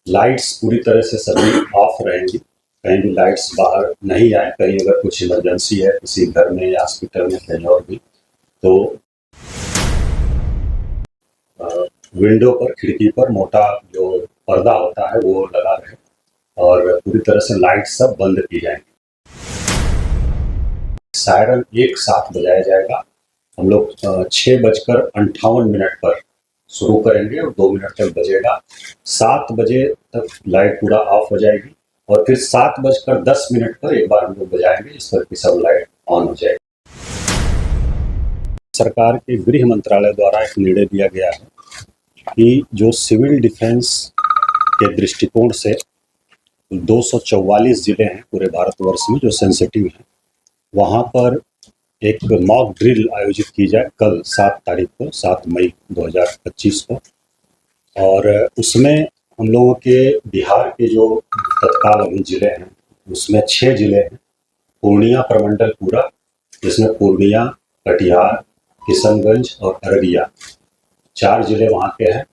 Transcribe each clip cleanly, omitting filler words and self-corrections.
Lights पूरी तरह से सभी ऑफ रहेंगी। कहीं भी लाइट्स बाहर नहीं आए। कहीं अगर कुछ इमरजेंसी है किसी घर में या हॉस्पिटल में कहीं और भी, तो विंडो पर, खिड़की पर मोटा जो पर्दा होता है वो लगा रहे और पूरी तरह से लाइट सब बंद की जाएंगी। सायरन एक साथ बजाया जाएगा। हम लोग 6:58 पर शुरू करेंगे और 2 मिनट तक बजेगा। 7 बजे तक लाइट पूरा ऑफ हो जाएगी और फिर 7:10 पर एक बार हम लोग बजाएंगे, जिस पर कि सब लाइट ऑन हो जाएगी। सरकार के गृह मंत्रालय द्वारा एक निर्णय दिया गया है कि जो सिविल डिफेंस के दृष्टिकोण से 244 जिले हैं पूरे भारतवर्ष में जो सेंसिटिव हैं, वहाँ पर एक मॉक ड्रिल आयोजित की जाए कल 7 तारीख को, 7 मई 2025 को। और उसमें हम लोगों के बिहार के जो तत्काल अभी जिले हैं उसमें 6 जिले हैं। पूर्णिया प्रमंडल पूरा, जिसमें पूर्णिया, कटिहार, किशनगंज और अररिया 4 जिले वहाँ के हैं।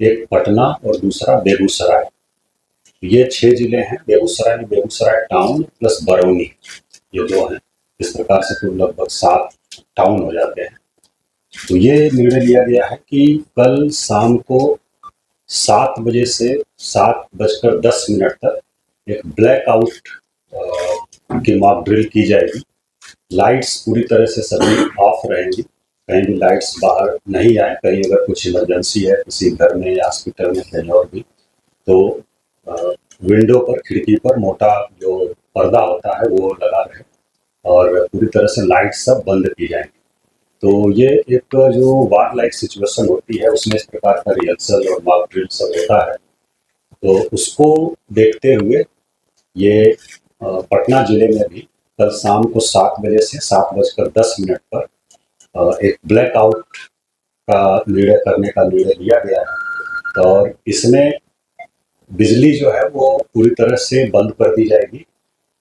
एक पटना और दूसरा बेगूसराय। ये 6 जिले हैं। बेगूसराय में बेगूसराय टाउन प्लस बरौनी, ये 2 हैं। इस प्रकार से कुल लगभग 7 टाउन हो जाते हैं। तो ये निर्णय लिया गया है कि कल शाम को 7 बजे से 7:10 तक एक ब्लैकआउट की मॉक ड्रिल की जाएगी। लाइट्स पूरी तरह से सभी ऑफ रहेंगी। कहीं भी लाइट्स बाहर नहीं आए। कहीं अगर कुछ इमरजेंसी है किसी घर में या हॉस्पिटल में कहीं और भी, तो विंडो पर, खिड़की पर मोटा जो पर्दा होता है वो लगा रहे और पूरी तरह से लाइट सब बंद की जाएंगी। तो ये एक जो वार लाइक सिचुएशन होती है उसमें इस प्रकार का रिहर्सल और मॉक ड्रिल सब होता है। तो उसको देखते हुए ये पटना जिले में भी कल शाम को 7 बजे से 7:10 पर एक ब्लैकआउट का निर्णय करने का निर्णय लिया गया है। और इसमें बिजली जो है वो पूरी तरह से बंद कर दी जाएगी।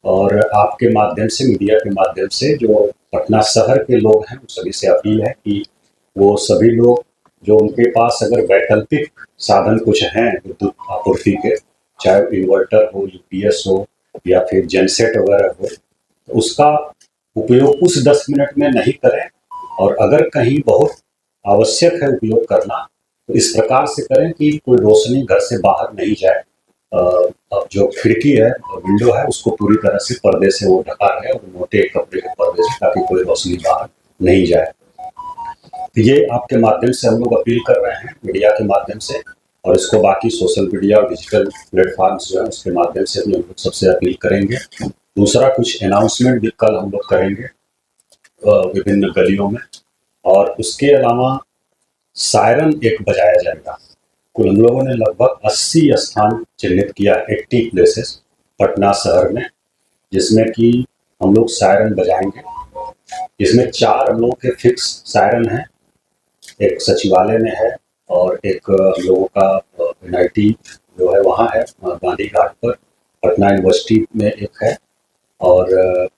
और आपके माध्यम से, मीडिया के माध्यम से जो पटना शहर के लोग हैं, उन सभी से अपील है कि वो सभी लोग जो उनके पास अगर वैकल्पिक साधन कुछ हैं विद्युत आपूर्ति के, चाहे इन्वर्टर हो, यूपीएस हो या फिर जेनसेट वगैरह हो, तो उसका उपयोग उस 10 मिनट में नहीं करें। और अगर कहीं बहुत आवश्यक है उपयोग करना, तो इस प्रकार से करें कि कोई रोशनी घर से बाहर नहीं जाए। जो खिड़की है, विंडो है, उसको पूरी तरह से पर्दे से वो ढका रहे और मोटे कपड़े के पर्दे से, ताकि कोई रोशनी बाहर नहीं जाए। तो ये आपके माध्यम से हम लोग अपील कर रहे हैं, मीडिया के माध्यम से, और इसको बाकी सोशल मीडिया और डिजिटल प्लेटफॉर्म्स जो है उसके माध्यम से भी हम लोग सबसे अपील करेंगे। दूसरा, कुछ अनाउंसमेंट भी कल हम लोग करेंगे विभिन्न गलियों में। और उसके अलावा सायरन एक बजाया जाएगा। कुल हम लोगों ने लगभग 80 स्थान चिन्हित किया, 80 प्लेसेस पटना शहर में, जिसमें कि हम लोग सायरन बजाएंगे। इसमें 4 हम लोगों के फिक्स सायरन हैं। एक सचिवालय में है और एक हम लोगों का एनआईटी जो है वहाँ है गांधी घाट पर, पटना यूनिवर्सिटी में एक है, और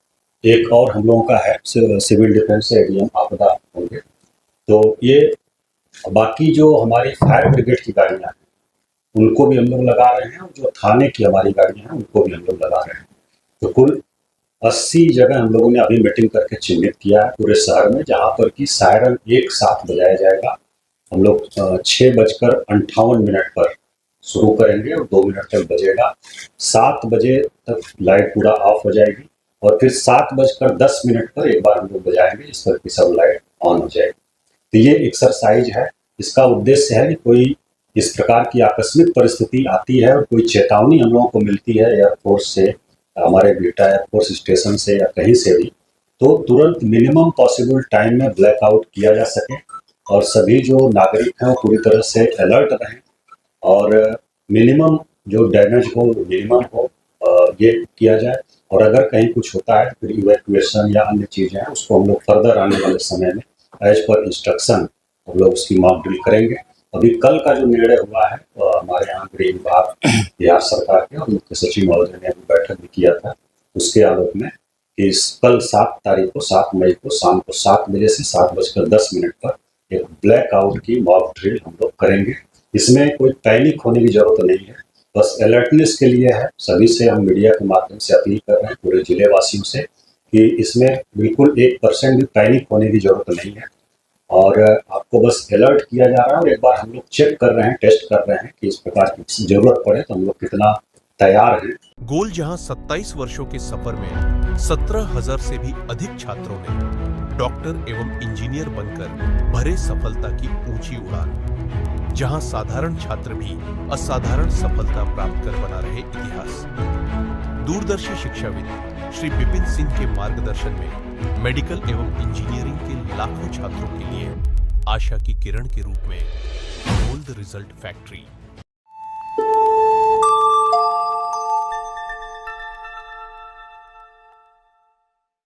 एक और हम लोगों का है सिविल डिफेंस एडीएम आपदा होंगे। तो ये बाकी जो हमारी फायर ब्रिगेड की गाड़ियाँ हैं उनको भी हम लोग लगा रहे हैं, और जो थाने की हमारी गाड़ियाँ हैं उनको भी हम लोग लगा रहे हैं। तो कुल 80 जगह हम लोगों ने अभी मीटिंग करके चिन्हित किया है पूरे शहर में, जहाँ पर कि सायरन एक साथ बजाया जाएगा। हम लोग 6:58 पर शुरू करेंगे और 2 मिनट तक बजेगा। 7 बजे तक लाइट पूरा ऑफ हो जाएगी और फिर 7:10 पर एक बार हम लोग बजाएंगे, जिस पर कि सब लाइट ऑन हो जाएगी। तो ये एक्सरसाइज है। इसका उद्देश्य है कि कोई इस प्रकार की आकस्मिक परिस्थिति आती है और कोई चेतावनी हम लोगों को मिलती है एयरफोर्स से, हमारे बिहटा एयरफोर्स स्टेशन से या कहीं से भी, तो तुरंत मिनिमम पॉसिबल टाइम में ब्लैकआउट किया जा सके और सभी जो नागरिक हैं वो पूरी तरह से अलर्ट रहें और मिनिमम जो डैमेज हो मिनिमम हो, ये किया जाए। और अगर कहीं कुछ होता है फिर इवैक्यूएशन या अन्य चीज़ें हैं उसको हम लोग फर्दर आने वाले समय में एज पर इंस्ट्रक्शन हम लोग उसकी मॉक ड्रिल करेंगे। अभी कल का जो निर्णय हुआ है हमारे यहाँ गृह विभाग बिहार सरकार के और मुख्य सचिव महोदय ने अभी बैठक भी किया था, उसके आलोक में कि कल 7 तारीख को, 7 मई को शाम को 7 बजे से 7:10 पर एक ब्लैकआउट की मॉक ड्रिल हम लोग करेंगे। इसमें कोई पैनिक होने की जरूरत नहीं है। बस अलर्टनेस के लिए है। सभी से हम मीडिया के माध्यम से अपील कर रहे हैं, पूरे जिले वासियों से, कि इसमें बिल्कुल 1% भी पैनिक होने की जरूरत नहीं है और आपको बस अलर्ट किया जा रहा है और एक बार हम लोग चेक कर रहे हैं, टेस्ट कर रहे हैं कि इस प्रकार की जरूरत पड़े तो हम लोग कितना तैयार हैं। गोल जहां 27 वर्षों के सफर में 17,000 से भी अधिक छात्रों ने डॉक्टर एवं इंजीनियर बनकर भरे सफलता की ऊंची उड़ान, जहां साधारण छात्र भी असाधारण सफलता प्राप्त कर बना रहे इतिहास। दूरदर्शी शिक्षाविद श्री विपिन सिंह के मार्गदर्शन में मेडिकल एवं इंजीनियरिंग के लाखों छात्रों के लिए आशा की किरण के रूप में गोल्ड रिजल्ट फैक्ट्री